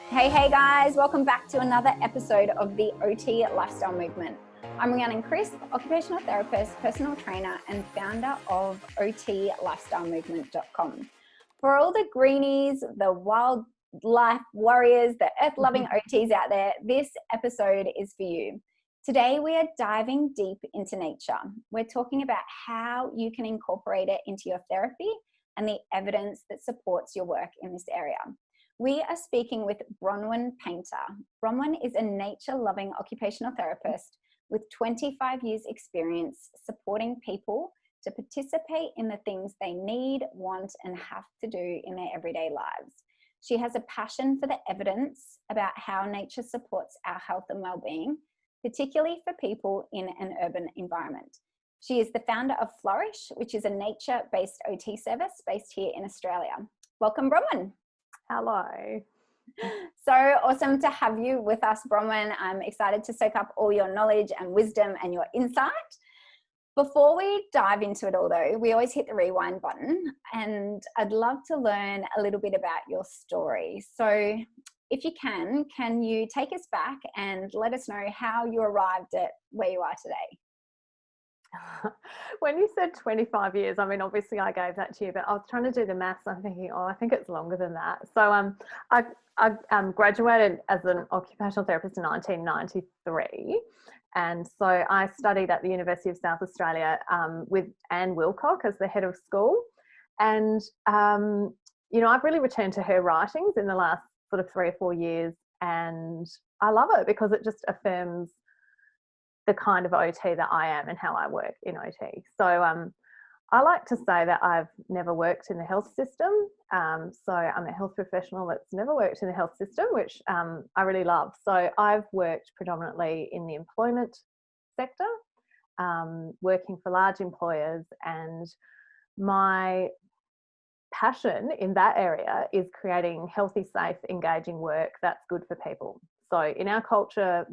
Hey guys, welcome back to another episode of the OT Lifestyle Movement. I'm Rhiannon Crisp, occupational therapist, personal trainer, and founder of OTLifestyleMovement.com. For all the greenies, the wildlife warriors, the earth-loving OTs out there, this episode is for you. Today, we are diving deep into nature. We're talking about how you can incorporate it into your therapy and the evidence that supports your work in this area. We are speaking with Brownwyn Paynter. Brownwyn is a nature-loving occupational therapist with 25 years experience supporting people to participate in the things they need, want, and have to do in their everyday lives. She has a passion for the evidence about how nature supports our health and well-being, particularly for people in an urban environment. She is the founder of Flourish, which is a nature-based OT service based here in Australia. Welcome, Brownwyn. Hello. So awesome to have you with us, Brownwyn. I'm excited to soak up all your knowledge and wisdom and your insight. Before we dive into it all though, we always hit the rewind button, and I'd love to learn a little bit about your story. So if you can you take us back and let us know how you arrived at where you are today? When you said 25 years, I mean, obviously I gave that to you, but I was trying to do the maths. I'm thinking, I think it's longer than that. So I graduated as an occupational therapist in 1993. And so I studied at the University of South Australia with Anne Wilcock as the head of school. And, I've really returned to her writings in the last sort of 3 or 4 years. And I love it because it just affirms the kind of OT that I am and how I work in OT. So I like to say that I've never worked in the health system. So I'm a health professional that's never worked in the health system, which I really love. So I've worked predominantly in the employment sector, working for large employers, and my passion in that area is creating healthy, safe, engaging work that's good for people. So in our culture,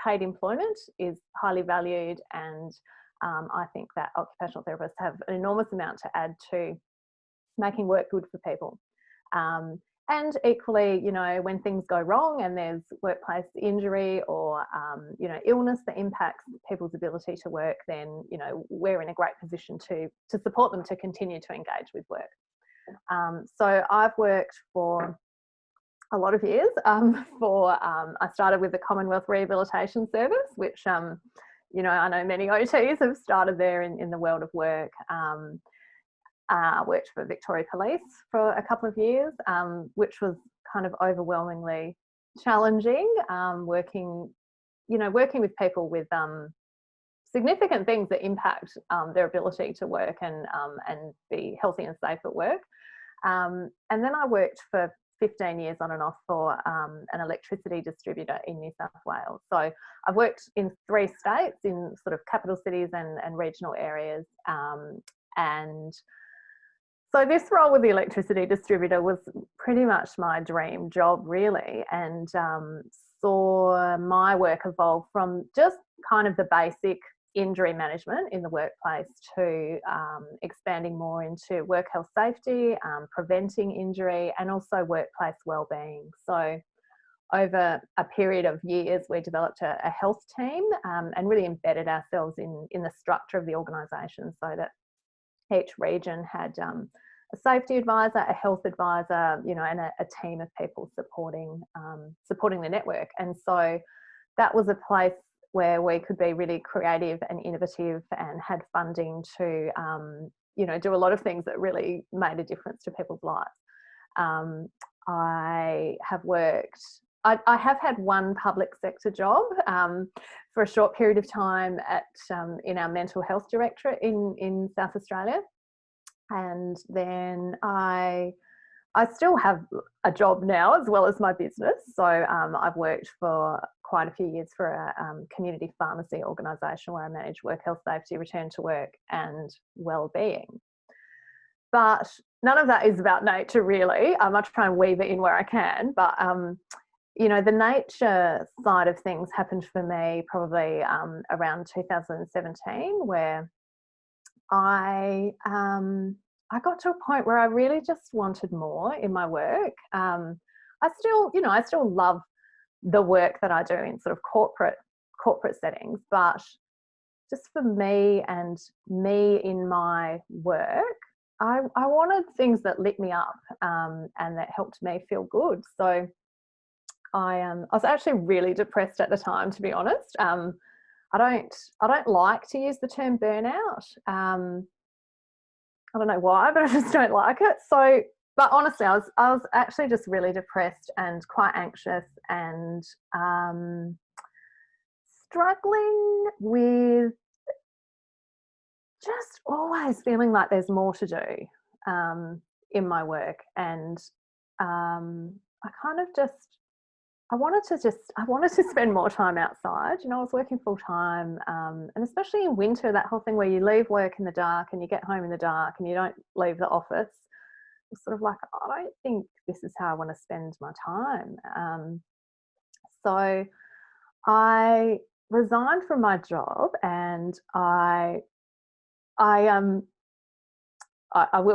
paid employment is highly valued, and I think that occupational therapists have an enormous amount to add to making work good for people. And equally, when things go wrong and there's workplace injury or, illness that impacts people's ability to work, then, we're in a great position to support them to continue to engage with work. So I've worked for a lot of years I started with the Commonwealth Rehabilitation Service, which, I know many OTs have started there in the world of work. Worked for Victoria Police for a couple of years, which was kind of overwhelmingly challenging, working with people with significant things that impact their ability to work and be healthy and safe at work. And then I worked for 15 years on and off for an electricity distributor in New South Wales. So I've worked in 3 states, in sort of capital cities and regional areas. And so this role with the electricity distributor was pretty much my dream job, really, and saw my work evolve from just kind of the basic injury management in the workplace to expanding more into work health safety, preventing injury, and also workplace wellbeing. So over a period of years, we developed a health team and really embedded ourselves in the structure of the organisation, so that each region had a safety advisor, a health advisor, and a team of people supporting the network. And so that was a place where we could be really creative and innovative and had funding to, do a lot of things that really made a difference to people's lives. I have had one public sector job for a short period of time in our mental health directorate in South Australia. And then I still have a job now as well as my business. So I've worked for quite a few years for a community pharmacy organisation where I manage work health safety, return to work and wellbeing. But none of that is about nature, really. I try and weave it in where I can. But, the nature side of things happened for me probably around 2017, where I got to a point where I really just wanted more in my work. I still love the work that I do in sort of corporate settings, but just for me and me in my work, I wanted things that lit me up and that helped me feel good. So I was actually really depressed at the time, to be honest. I don't like to use the term burnout. I don't know why, but I just don't like it. So, but honestly, I was actually just really depressed and quite anxious and struggling with just always feeling like there's more to do in my work. And I kind of just, I wanted to spend more time outside. I was working full time, and especially in winter, that whole thing where you leave work in the dark and you get home in the dark and you don't leave the office. It's sort of like, I don't think this is how I want to spend my time. So I resigned from my job, and I will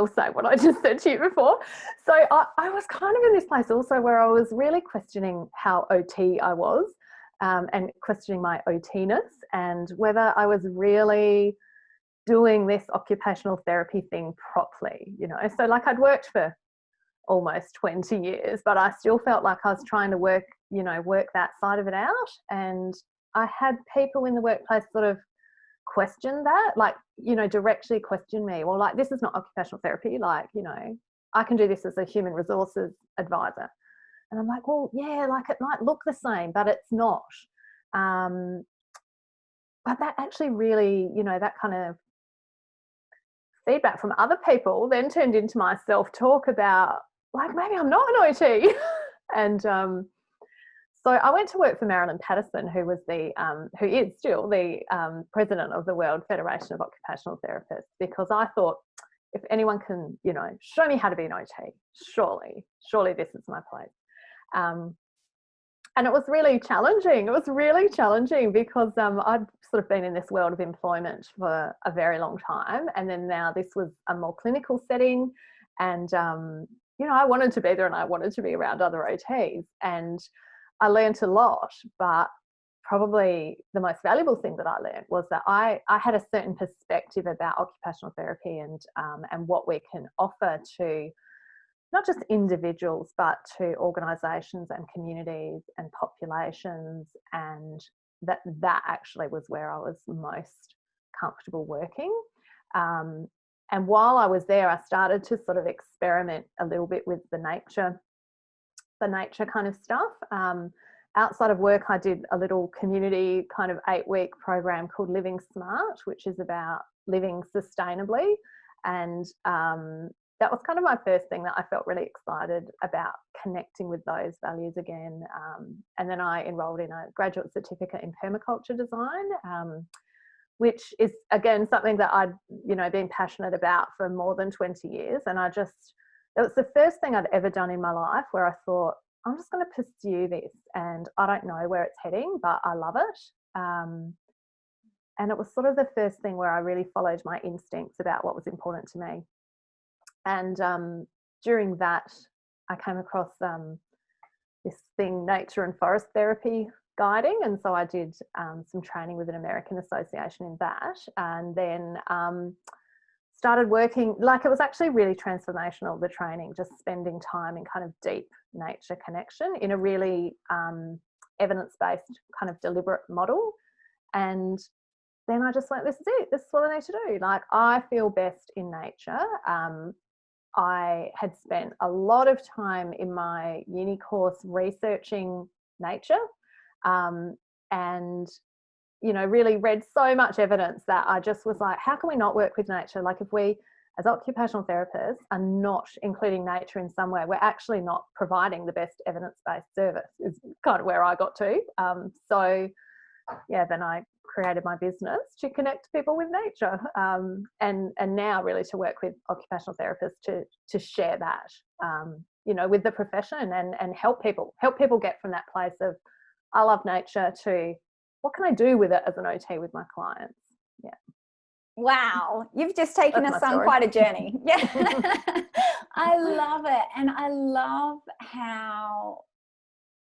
say what I just said to you before. So I was kind of in this place also where I was really questioning how OT I was, and questioning my OT-ness and whether I was really doing this occupational therapy thing properly, So like I'd worked for almost 20 years, but I still felt like I was trying to work that side of it out. And I had people in the workplace sort of question that, like, directly question me. Well, like, this is not occupational therapy. Like, I can do this as a human resources advisor. And I'm like, well, yeah, like it might look the same, but it's not. But that actually really, that kind of feedback from other people then turned into my self-talk about, like, maybe I'm not an OT. And so I went to work for Brownwyn Paynter, who is still the president of the World Federation of Occupational Therapists, because I thought, if anyone can, show me how to be an OT, surely this is my place. And it was really challenging. It was really challenging because I'd sort of been in this world of employment for a very long time. And then now this was a more clinical setting. And, I wanted to be there and I wanted to be around other OTs. And I learned a lot, but probably the most valuable thing that I learned was that I had a certain perspective about occupational therapy and what we can offer to not just individuals, but to organisations and communities and populations, and that actually was where I was most comfortable working. And while I was there, I started to sort of experiment a little bit with the nature kind of stuff. Outside of work, I did a little community kind of 8-week program called Living Smart, which is about living sustainably. And that was kind of my first thing that I felt really excited about, connecting with those values again. And then I enrolled in a graduate certificate in permaculture design, which is, again, something that I'd, been passionate about for more than 20 years. And it was the first thing I'd ever done in my life where I thought, I'm just going to pursue this, and I don't know where it's heading, but I love it. And it was sort of the first thing where I really followed my instincts about what was important to me. And during that, I came across this thing, nature and forest therapy guiding. And so I did some training with an American association in that. And then started working, like, it was actually really transformational, the training, just spending time in kind of deep nature connection in a really evidence-based kind of deliberate model. And then I just went, this is it, this is what I need to do. Like, I feel best in nature. I had spent a lot of time in my uni course researching nature, and really read so much evidence that I just was like, how can we not work with nature? Like, if we as occupational therapists are not including nature in some way, we're actually not providing the best evidence-based service, is kind of where I got to. So yeah, then I created my business to connect people with nature, and now really to work with occupational therapists to share that, with the profession and help people get from that place of, I love nature, to what can I do with it as an OT with my clients. Yeah. Wow, you've just taken That's us my on story. quite a journey. Yeah. I love it. And I love how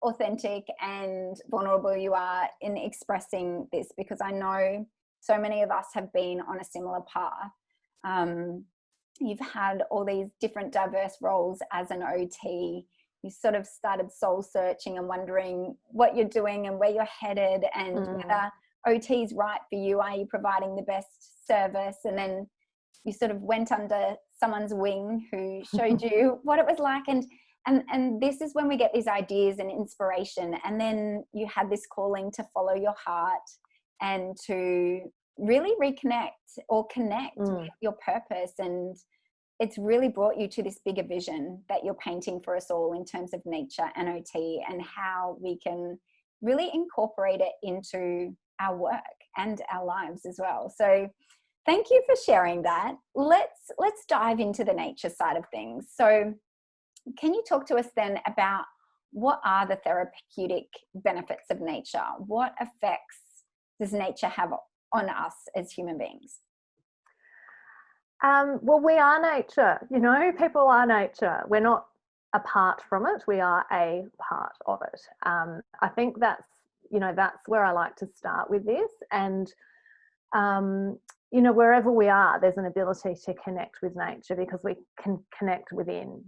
authentic and vulnerable you are in expressing this, because I know so many of us have been on a similar path. You've had all these different diverse roles as an OT. You sort of started soul searching and wondering what you're doing and where you're headed, and whether OT is right for you. Are you providing the best service? And then you sort of went under someone's wing who showed you what it was like. And this is when we get these ideas and inspiration. And then you had this calling to follow your heart and to really reconnect or connect with your purpose. And it's really brought you to this bigger vision that you're painting for us all in terms of nature and OT, and how we can really incorporate it into our work and our lives as well. So thank you for sharing that. Let's dive into the nature side of things. So can you talk to us then about what are the therapeutic benefits of nature? What effects does nature have on us as human beings? Well, we are nature, people are nature. We're not apart from it. We are a part of it. I think that's where I like to start with this. And, wherever we are, there's an ability to connect with nature because we can connect within,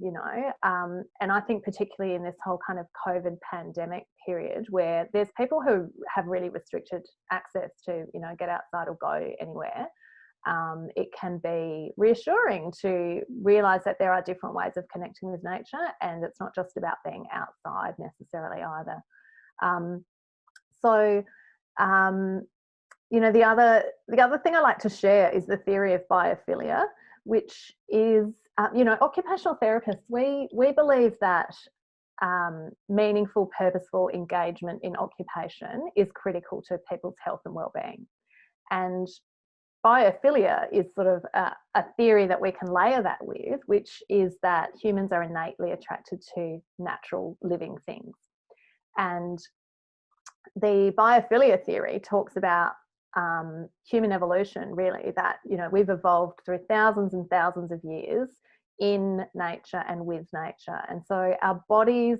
and I think particularly in this whole kind of COVID pandemic period where there's people who have really restricted access to, get outside or go anywhere. It can be reassuring to realise that there are different ways of connecting with nature, and it's not just about being outside necessarily either. The other thing I like to share is the theory of biophilia, which is, occupational therapists, we believe that meaningful, purposeful engagement in occupation is critical to people's health and well-being. And biophilia is sort of a theory that we can layer that with, which is that humans are innately attracted to natural living things. And the biophilia theory talks about human evolution, really, that, we've evolved through thousands and thousands of years in nature and with nature. And so our bodies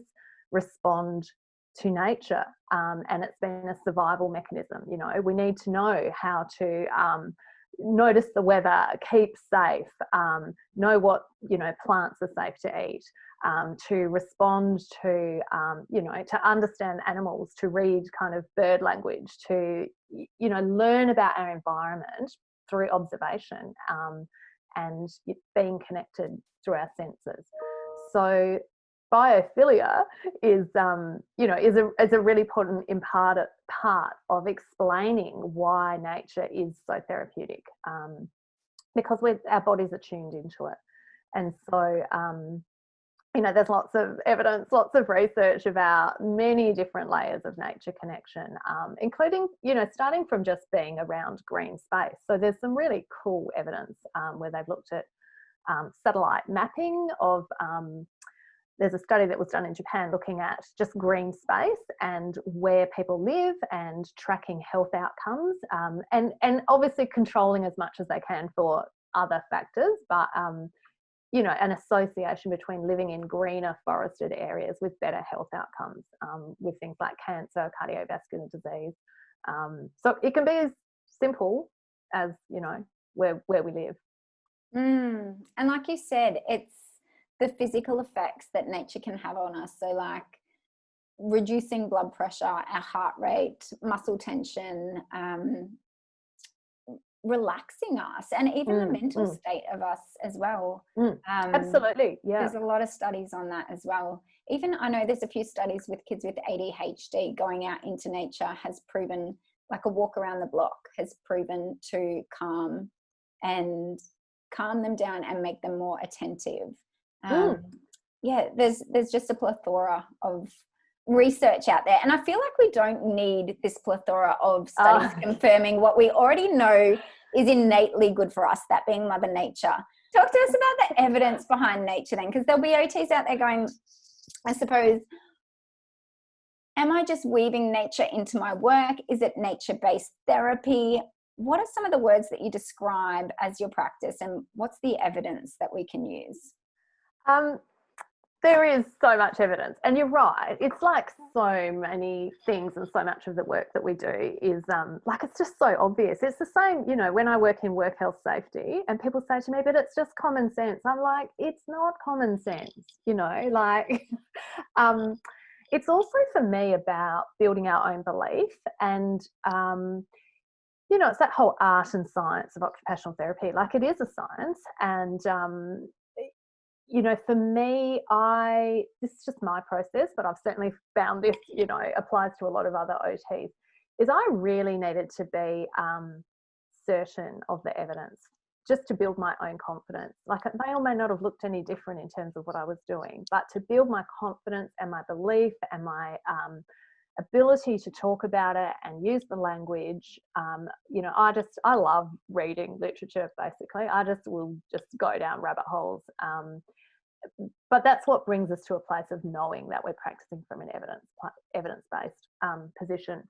respond to nature, and it's been a survival mechanism. We need to know how to notice the weather, keep safe, know what plants are safe to eat, to respond to to understand animals, to read kind of bird language, to learn about our environment through observation, and being connected through our senses. So biophilia is a really important part of explaining why nature is so therapeutic, because our bodies are tuned into it. And so there's lots of evidence, lots of research about many different layers of nature connection, including starting from just being around green space. So there's some really cool evidence where they've looked at satellite mapping of there's a study that was done in Japan looking at just green space and where people live and tracking health outcomes, and obviously controlling as much as they can for other factors, but an association between living in greener forested areas with better health outcomes, with things like cancer, cardiovascular disease. So it can be as simple as where we live. And like you said, it's the physical effects that nature can have on us. So like reducing blood pressure, our heart rate, muscle tension, relaxing us, and even the mental state of us as well. Absolutely, yeah. There's a lot of studies on that as well. Even I know there's a few studies with kids with ADHD going out into nature has proven, like a walk around the block has proven to calm them down and make them more attentive. Yeah, there's just a plethora of research out there, and I feel like we don't need this plethora of studies confirming what we already know is innately good for us, that being Mother Nature. Talk to us about the evidence behind nature then, because there'll be OTs out there going, I suppose, am I just weaving nature into my work? Is it nature-based therapy? what are some of the words that you describe as your practice, and what's the evidence that we can use? There is so much evidence, and you're right. It's like so many things, and so much of the work that we do is like, it's just so obvious. It's the same, you know, when I work in work health safety and people say to me, but it's just common sense. I'm like, it's not common sense, you know, like it's also for me about building our own belief, and you know, it's that whole art and science of occupational therapy. Like, it is a science, and you know, for me, this is just my process, but I've certainly found this, you know, applies to a lot of other OTs, is I really needed to be certain of the evidence, just to build my own confidence. Like, it may or may not have looked any different in terms of what I was doing, but to build my confidence and my belief and my ability to talk about it and use the language. You know, I love reading literature, basically. I will just go down rabbit holes. But that's what brings us to a place of knowing that we're practicing from an evidence-based position.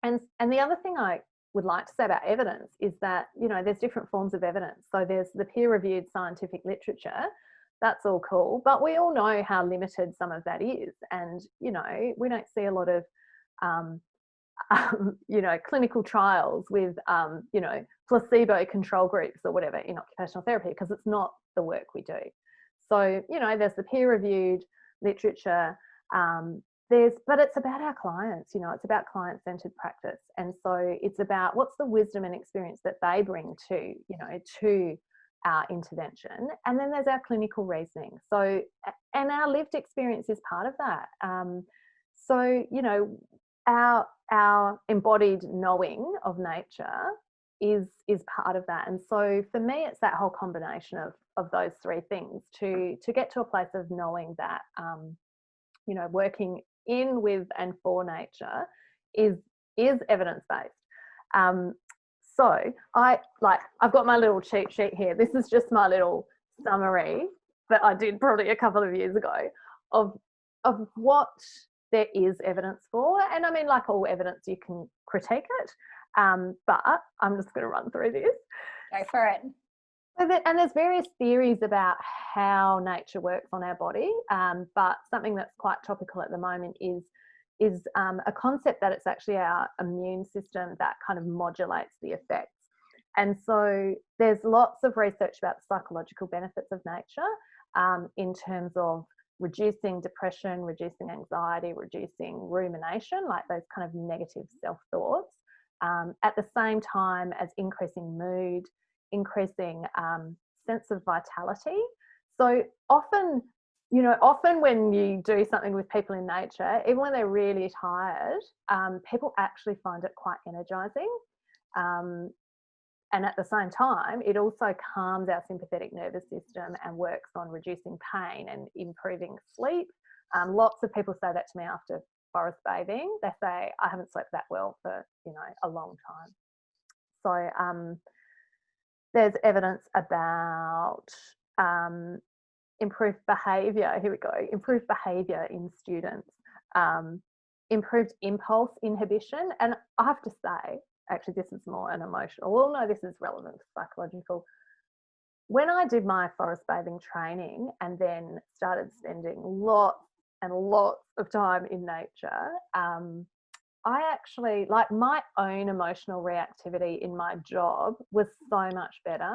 And the other thing I would like to say about evidence is that, you know, there's different forms of evidence. So there's the peer-reviewed scientific literature. That's all cool, but we all know how limited some of that is. And, you know, we don't see a lot of, you know, clinical trials with, you know, placebo control groups or whatever in occupational therapy, because it's not the work we do. So, you know, there's the peer-reviewed literature, but it's about our clients, you know, it's about client-centered practice. And so it's about what's the wisdom and experience that they bring to, you know, to our intervention. And then there's our clinical reasoning. So, and our lived experience is part of that. So, you know, our embodied knowing of nature is part of that. And so for me, it's that whole combination of those three things to get to a place of knowing that, you know, working in, with, and for nature is evidence-based. So I've got my little cheat sheet here. This is just my little summary that I did probably a couple of years ago of what there is evidence for. And I mean, like all evidence, you can critique it, but I'm just going to run through this. Go for it. And there's various theories about how nature works on our body, but something that's quite topical at the moment is a concept that it's actually our immune system that kind of modulates the effects. And so there's lots of research about the psychological benefits of nature in terms of reducing depression, reducing anxiety, reducing rumination, like those kind of negative self-thoughts, at the same time as increasing mood, increasing sense of vitality. So often when you do something with people in nature, even when they're really tired, people actually find it quite energizing. And at the same time, it also calms our sympathetic nervous system and works on reducing pain and improving sleep. Lots of people say that to me after forest bathing. They say, I haven't slept that well for, you know, a long time. So there's evidence about improved behaviour. Here we go. Improved behaviour in students. Improved impulse inhibition. And I have to say, actually, this is more an emotional. Well, no, this is relevant to psychological. When I did my forest bathing training and then started spending lots and lots of time in nature, I actually, like, my own emotional reactivity in my job was so much better.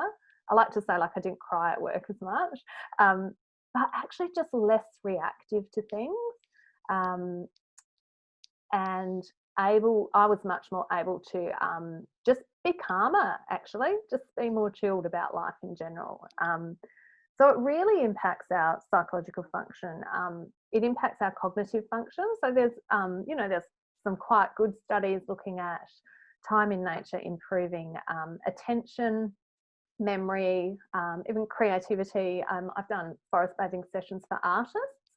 I like to say, like, I didn't cry at work as much, but actually just less reactive to things. And I was much more able to just be calmer, actually, just be more chilled about life in general. So it really impacts our psychological function. It impacts our cognitive function. So there's, you know, there's some quite good studies looking at time in nature improving attention, memory, even creativity. I've done forest bathing sessions for artists.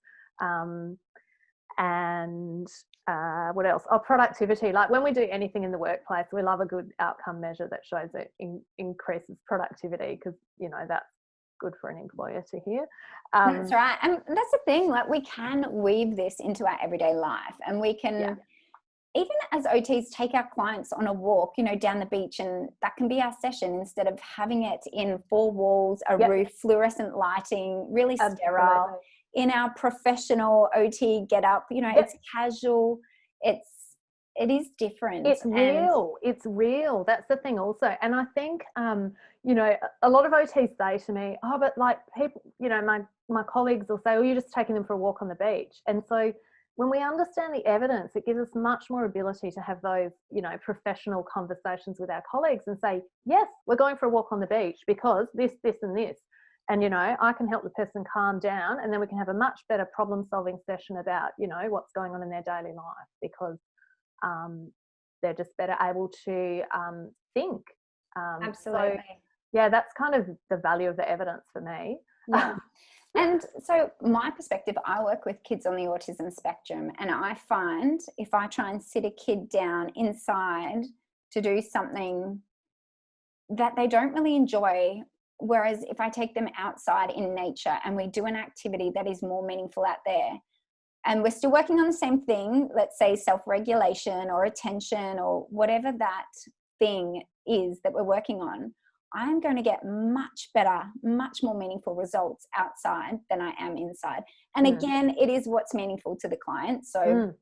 And what else? Oh, productivity. Like, when we do anything in the workplace, we love a good outcome measure that shows it increases productivity, because, you know, that's good for an employer to hear. That's right. And that's the thing, like, we can weave this into our everyday life, and we can even as OTs take our clients on a walk, you know, down the beach, and that can be our session instead of having it in four walls, a roof, fluorescent lighting, really sterile. In our professional OT get up, you know, it's casual, it is different. It's real. It's real. That's the thing also. And I think, you know, a lot of OTs say to me, oh, but like people, you know, my colleagues will say, oh, you're just taking them for a walk on the beach. And so when we understand the evidence, it gives us much more ability to have those, you know, professional conversations with our colleagues and say, yes, we're going for a walk on the beach because this, and this. And, you know, I can help the person calm down, and then we can have a much better problem solving session about, you know, what's going on in their daily life, because they're just better able to think. Absolutely. So, yeah, that's kind of the value of the evidence for me. Yeah. And so my perspective, I work with kids on the autism spectrum, and I find if I try and sit a kid down inside to do something that they don't really enjoy, whereas if I take them outside in nature and we do an activity that is more meaningful out there, and we're still working on the same thing, let's say self-regulation or attention or whatever that thing is that we're working on, I'm going to get much better, much more meaningful results outside than I am inside. And again, it is what's meaningful to the client. So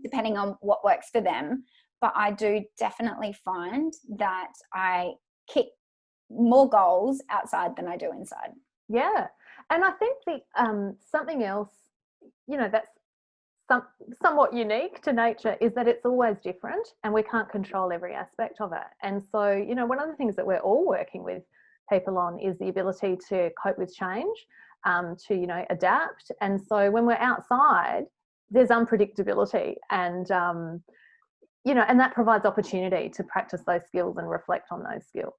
depending on what works for them, but I do definitely find that I kick more goals outside than I do inside. Yeah. And I think the something else, you know, that's somewhat unique to nature is that it's always different, and we can't control every aspect of it. And so, you know, one of the things that we're all working with people on is the ability to cope with change, to, you know, adapt. And so when we're outside, there's unpredictability, and, you know, and that provides opportunity to practice those skills and reflect on those skills.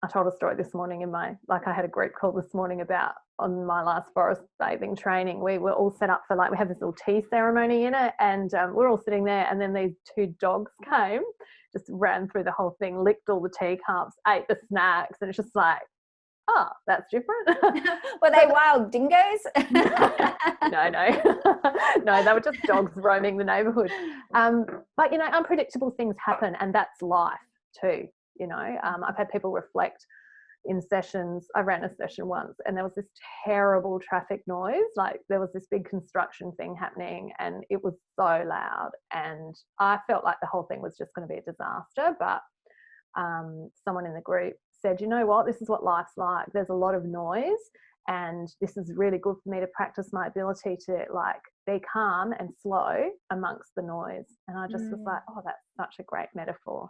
I told a story this morning I had a group call this morning about, on my last forest bathing training, we were all set up for, like, we have this little tea ceremony in it, and we're all sitting there, and then these two dogs came, just ran through the whole thing, licked all the teacups, ate the snacks, and it's just like, oh, that's different. Were they wild dingoes? No. No, they were just dogs roaming the neighbourhood. But, you know, unpredictable things happen, and that's life too. You know, I've had people reflect in sessions. I ran a session once, and there was this terrible traffic noise. Like, there was this big construction thing happening, and it was so loud, and I felt like the whole thing was just going to be a disaster. But someone in the group said, you know what, this is what life's like. There's a lot of noise, and this is really good for me to practice my ability to, like, be calm and slow amongst the noise. And I just was like, oh, that's such a great metaphor.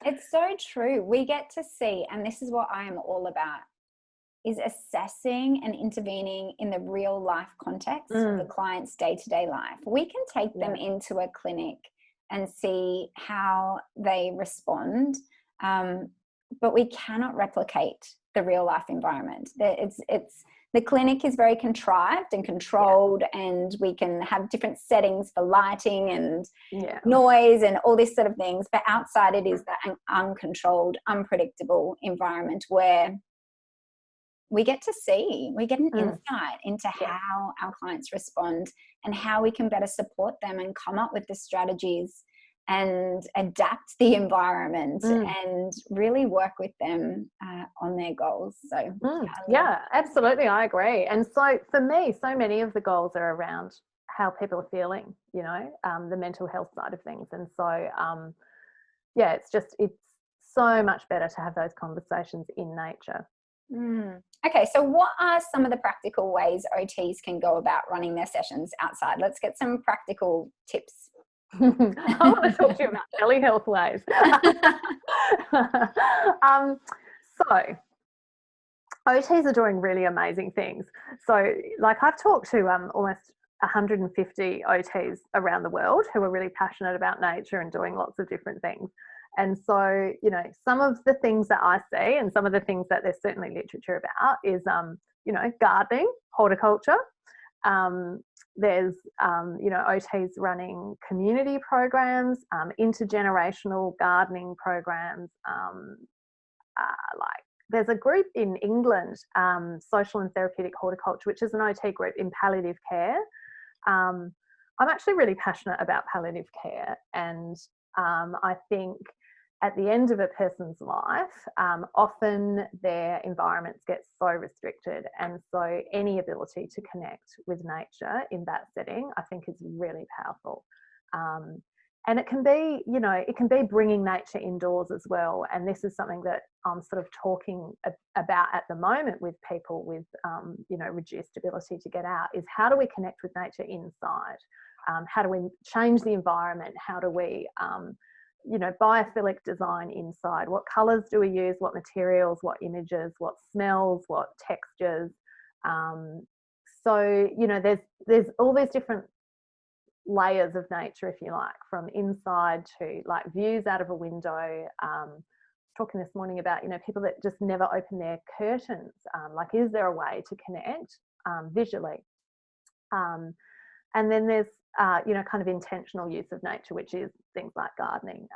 It's so true. We get to see, and this is what I am all about, is assessing and intervening in the real life context of the client's day-to-day life. We can take them into a clinic and see how they respond, but we cannot replicate the real life environment. The clinic is very contrived and controlled, and we can have different settings for lighting and noise and all these sort of things. But outside, it is that uncontrolled, unpredictable environment where we get an insight into how our clients respond and how we can better support them and come up with the strategies and adapt the environment and really work with them on their goals. So yeah, absolutely, I agree. And so for me, so many of the goals are around how people are feeling, you know, the mental health side of things. And so it's so much better to have those conversations in nature. Okay, so what are some of the practical ways OTs can go about running their sessions outside? Let's get some practical tips. I want to talk to you about telehealth ways. So OTs are doing really amazing things. So, like, I've talked to almost 150 OTs around the world who are really passionate about nature and doing lots of different things. And so, you know, some of the things that I see, and some of the things that there's certainly literature about, is you know, gardening, horticulture. There's, you know, OTs running community programs, intergenerational gardening programs. Like, there's a group in England, Social and Therapeutic Horticulture, which is an OT group in palliative care. I'm actually really passionate about palliative care, and I think at the end of a person's life, often their environments get so restricted, and so any ability to connect with nature in that setting, I think, is really powerful. And it can be, it can be bringing nature indoors as well. And this is something that I'm sort of talking about at the moment with people with, reduced ability to get out, is how do we connect with nature inside? How do we change the environment? How do we, biophilic design inside? What colours do we use? What materials? What images? What smells? What textures? There's all these different layers of nature, if you like, from inside to like views out of a window. Talking this morning about, people that just never open their curtains. Like, is there a way to connect visually? And then there's, kind of intentional use of nature, which is things like gardening.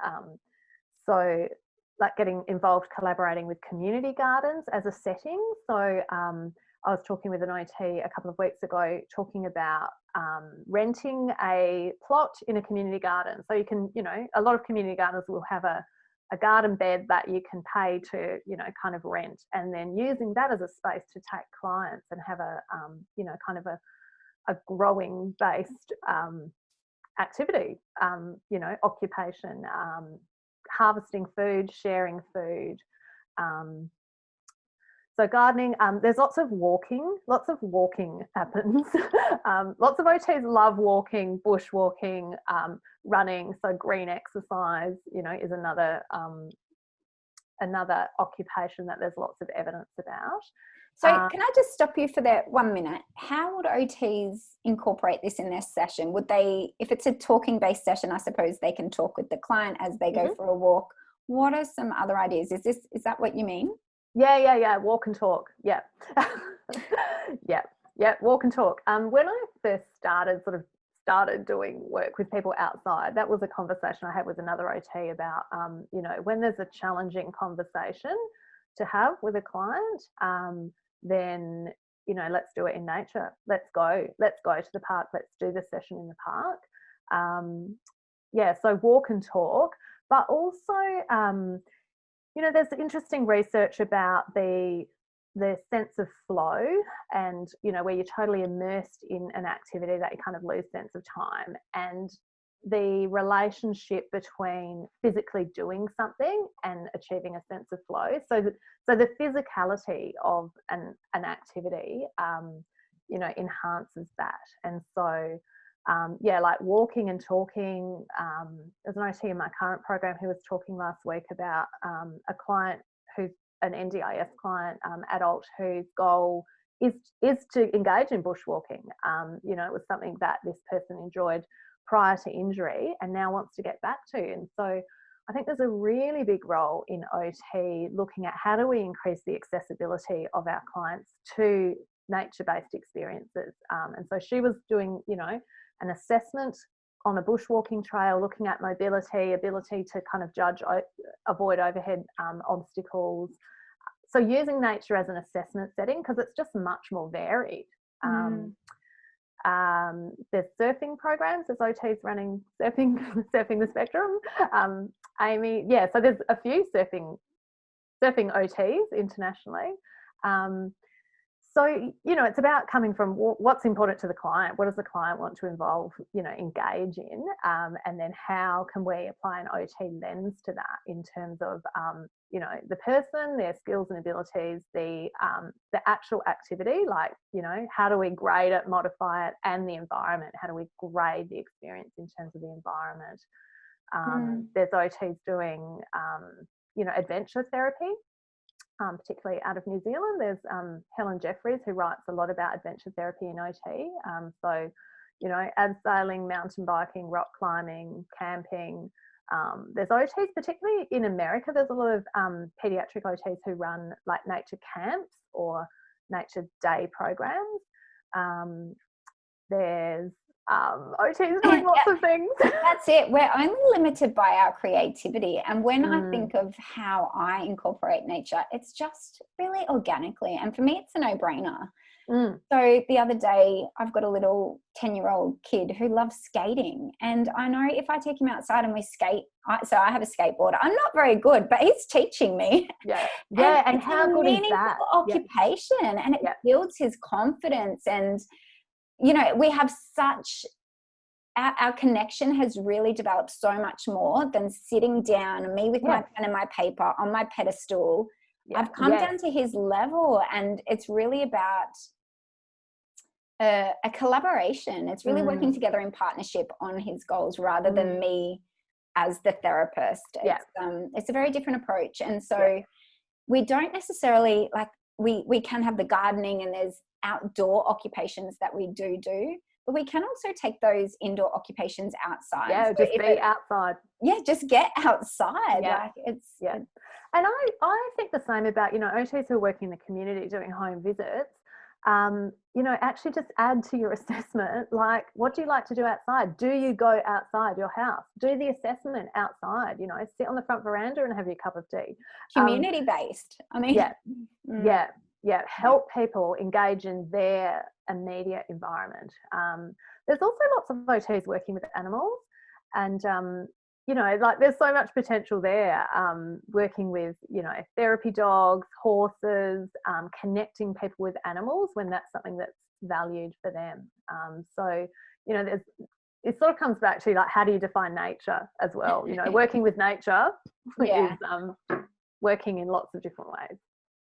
So like getting involved, collaborating with community gardens as a setting. So I was talking with an OT a couple of weeks ago, talking about renting a plot in a community garden. So you can, a lot of community gardens will have a garden bed that you can pay to, kind of rent, and then using that as a space to take clients and have a, kind of a growing based activity, occupation, harvesting food, sharing food. So gardening, there's lots of walking happens. Lots of OTs love walking, bush walking, running. So green exercise, is another occupation that there's lots of evidence about. So can I just stop you for that 1 minute? How would OTs incorporate this in their session? Would they, if it's a talking based session, I suppose they can talk with the client as they go for a walk. What are some other ideas? Is that what you mean? Yeah. Walk and talk. Yeah. Yeah. Walk and talk. When I first started doing work with people outside, that was a conversation I had with another OT about, when there's a challenging conversation to have with a client, then, let's do it in nature. Let's go to the park. Let's do the session in the park. So walk and talk, but also, there's interesting research about the sense of flow, and, where you're totally immersed in an activity that you kind of lose sense of time, and the relationship between physically doing something and achieving a sense of flow. So the physicality of an activity, enhances that. And so, like walking and talking. There's an OT in my current program who was talking last week about a client who's an NDIS client, adult, whose goal is to engage in bushwalking. It was something that this person enjoyed prior to injury and now wants to get back to. And so I think there's a really big role in OT looking at how do we increase the accessibility of our clients to nature-based experiences. And so she was doing, an assessment on a bushwalking trail, looking at mobility, ability to kind of avoid overhead obstacles. So using nature as an assessment setting, because it's just much more varied. There's surfing programs, there's OTs running surfing the spectrum. Amy, so there's a few surfing OTs internationally. So, it's about coming from what's important to the client. What does the client want to engage in? And then how can we apply an OT lens to that in terms of, the person, their skills and abilities, the actual activity, like, how do we grade it, modify it, and the environment? How do we grade the experience in terms of the environment? There's OTs doing, adventure therapy. Particularly out of New Zealand, there's Helen Jeffries, who writes a lot about adventure therapy in OT. So, abseiling, mountain biking, rock climbing, camping. There's OTs, particularly in America, there's a lot of pediatric OTs who run like nature camps or nature day programs. There's OTs doing lots of things. That's it. We're only limited by our creativity. And when I think of how I incorporate nature, it's just really organically. And for me, it's a no-brainer. So the other day, I've got a little 10-year-old kid who loves skating. And I know if I take him outside and we skate, so I have a skateboard. I'm not very good, but he's teaching me. Yeah. Yeah. And how good is that? Occupation. And it builds his confidence. And, you know, we have such, our connection has really developed so much more than sitting down, me with my pen and my paper on my pedestal. I've come down to his level, and it's really about a collaboration. It's really working together in partnership on his goals rather than me as the therapist. It's a very different approach. And so we don't necessarily, like, we can have the gardening, and there's outdoor occupations that we do, but we can also take those indoor occupations outside. Yeah, so just be outside. Yeah, just get outside. Yeah. Like it's And I think the same about, you know, OTs who are working in the community doing home visits. You know, actually just add to your assessment, like, what do you like to do outside? Do you go outside your house? Do the assessment outside, you know, sit on the front veranda and have your cup of tea. Community based. I mean, help people engage in their immediate environment. There's also lots of OTs working with animals, and you know, like, there's so much potential there, working with, you know, therapy dogs, horses, connecting people with animals when that's something that's valued for them. So, you know, it sort of comes back to, like, how do you define nature as well? You know, working with nature is working in lots of different ways.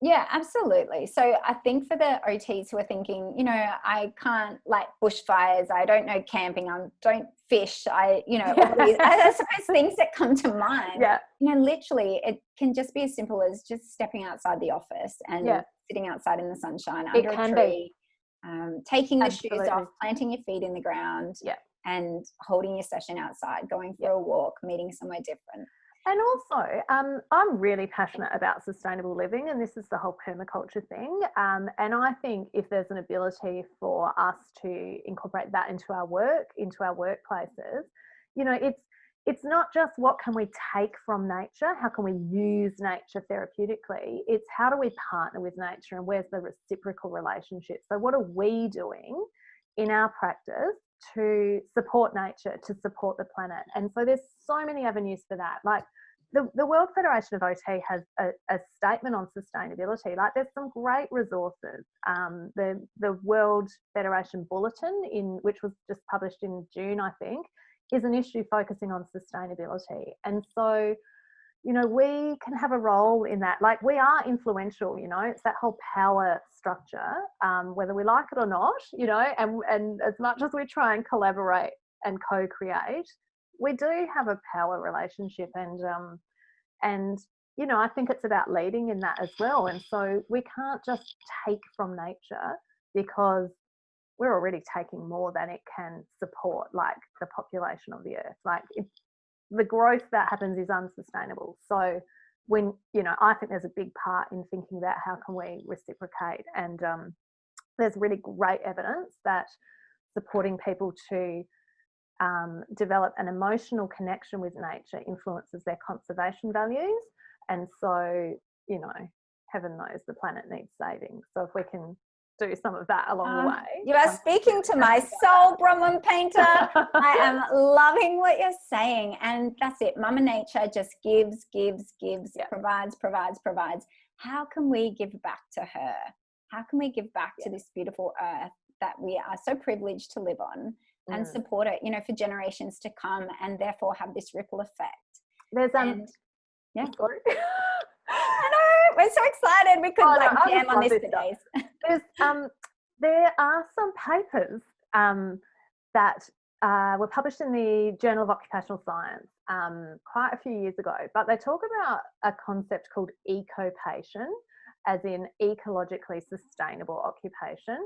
Yeah, absolutely. So I think for the OTs who are thinking, you know, I can't, like, bushfires, I don't know camping, I don't fish, you know, all these, I suppose, things that come to mind. Yeah. You know, literally, it can just be as simple as just stepping outside the office and sitting outside in the sunshine under a tree, taking the shoes off, planting your feet in the ground, and holding your session outside, going for a walk, meeting somewhere different. And also, I'm really passionate about sustainable living, and this is the whole permaculture thing. And I think if there's an ability for us to incorporate that into our work, into our workplaces, you know, it's not just what can we take from nature, how can we use nature therapeutically, it's how do we partner with nature, and where's the reciprocal relationship. So what are we doing in our practice to support nature, to support the planet? And so there's so many avenues for that. Like, the World Federation of OT has a statement on sustainability. Like, there's some great resources. The World Federation Bulletin, which was just published in June, I think, is an issue focusing on sustainability. And so, you know, we can have a role in that. Like, we are influential, you know, it's that whole power structure, whether we like it or not, you know, and as much as we try and collaborate and co-create, we do have a power relationship. And, you know, I think it's about leading in that as well. And so we can't just take from nature, because we're already taking more than it can support, like, the population of the earth. Like, the growth that happens is unsustainable. So when, you know, I think there's a big part in thinking about how can we reciprocate. And there's really great evidence that supporting people to develop an emotional connection with nature influences their conservation values. And so, you know, heaven knows the planet needs saving. So if we can do some of that along the way. You are speaking to my soul, Brownwyn Paynter. I am loving what you're saying. And that's it. Mama Nature just gives, provides. How can we give back to her? How can we give back to this beautiful earth that we are so privileged to live on, and support it, you know, for generations to come, and therefore have this ripple effect? There's sorry. I know, we're so excited. We could jam on this for days. There are some papers that were published in the Journal of Occupational Science quite a few years ago, but they talk about a concept called ecopatient, as in ecologically sustainable occupation.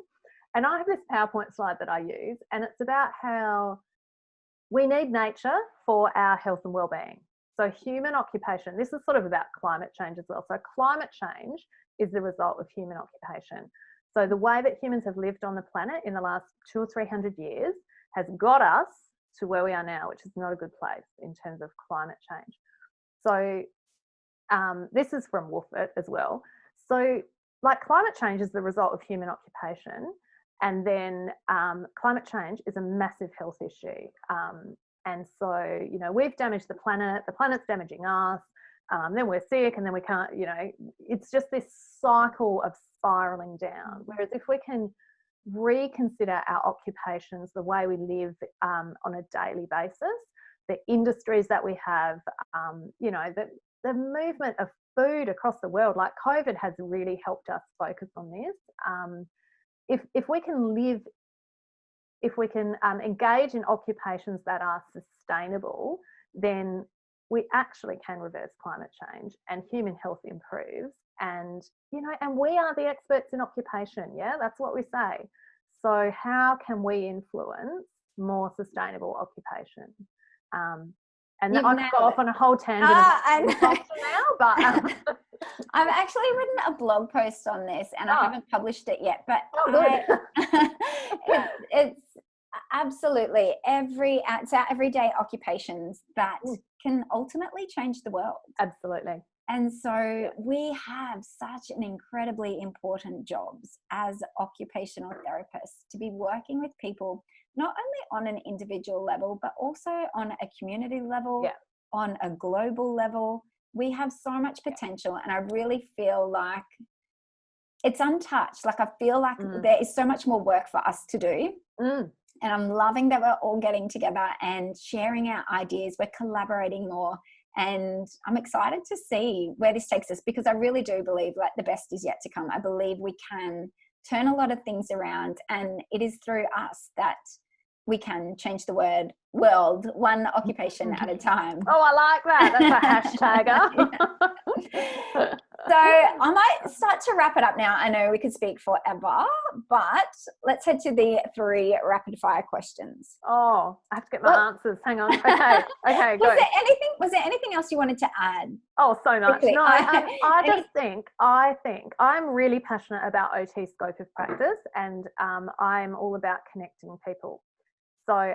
And I have this PowerPoint slide that I use, and it's about how we need nature for our health and well-being. So human occupation, this is sort of about climate change as well. So climate change is the result of human occupation. So the way that humans have lived on the planet in the last 200 or 300 years has got us to where we are now, which is not a good place in terms of climate change. So this is from Woofit as well. So like climate change is the result of human occupation, and then climate change is a massive health issue. And so, you know, we've damaged the planet's damaging us, then we're sick, and then we can't, you know, it's just this cycle of spiraling down. Whereas if we can reconsider our occupations, the way we live on a daily basis, the industries that we have, you know, the movement of food across the world, like COVID has really helped us focus on this. If we can live, if we can engage in occupations that are sustainable, then we actually can reverse climate change and human health improves. And, you know, and we are the experts in occupation. Yeah, that's what we say. So how can we influence more sustainable occupation? And I could go off on a whole tangent now, but I've actually written a blog post on this, and I haven't published it yet. But it's absolutely it's our everyday occupations that can ultimately change the world. Absolutely. And so we have such an incredibly important jobs as occupational therapists to be working with people, not only on an individual level, but also on a community level, on a global level. We have so much potential, and I really feel like it's untouched. Like I feel like there is so much more work for us to do. And I'm loving that we're all getting together and sharing our ideas. We're collaborating more. And I'm excited to see where this takes us, because I really do believe like the best is yet to come. I believe we can turn a lot of things around, and it is through us that we can change the world one occupation at a time. Oh, I like that. That's a hashtagger. So I might start to wrap it up now. I know we could speak forever, but let's head to the 3 rapid fire questions. Oh, I have to get my answers. Hang on. Okay, go. Was there anything else you wanted to add? Oh, so much. No, I think I'm really passionate about OT scope of practice, and I'm all about connecting people. So,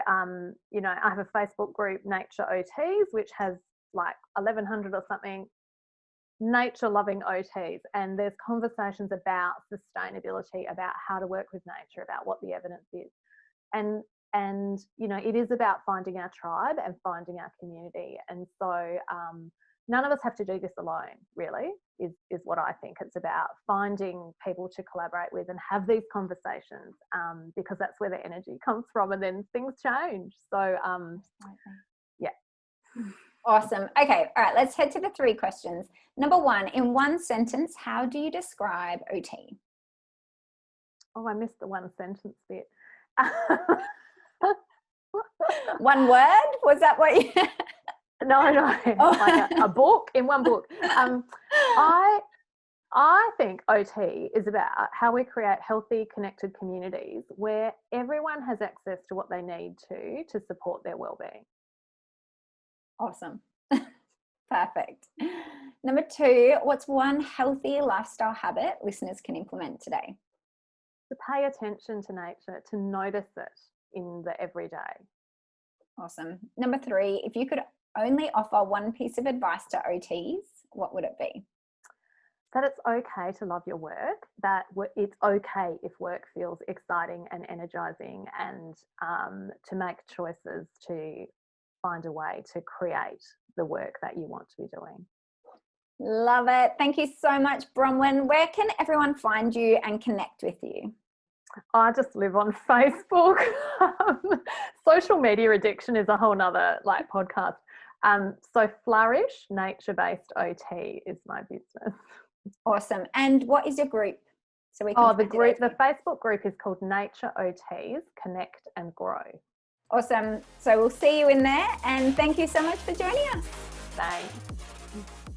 you know, I have a Facebook group, Nature OTs, which has like 1,100 or something nature loving OTs, and there's conversations about sustainability, about how to work with nature, about what the evidence is. And you know, it is about finding our tribe and finding our community. And so none of us have to do this alone, really, is what I think. It's about finding people to collaborate with and have these conversations, because that's where the energy comes from, and then things change. So yeah. Awesome. Okay. All right. Let's head to the 3 questions. Number 1, in one sentence, how do you describe OT? Oh, I missed the one sentence bit. One word? Was that what you... No. Like a book, in one book. I think OT is about how we create healthy, connected communities where everyone has access to what they need to support their well-being. Awesome. Perfect. Number 2, what's one healthy lifestyle habit listeners can implement today? To pay attention to nature, to notice it in the everyday. Awesome. Number 3, if you could only offer one piece of advice to OTs, what would it be? That it's okay to love your work, that it's okay if work feels exciting and energizing, and to make choices to find a way to create the work that you want to be doing. Love it. Thank you so much, Brownwyn. Where can everyone find you and connect with you? I just live on Facebook. Social media addiction is a whole nother like podcast. So Flourish Nature-Based OT is my business. Awesome. And what is your group? So we can the Facebook group is called Nature OTs Connect and Grow. Awesome. So we'll see you in there, and thank you so much for joining us. Thanks.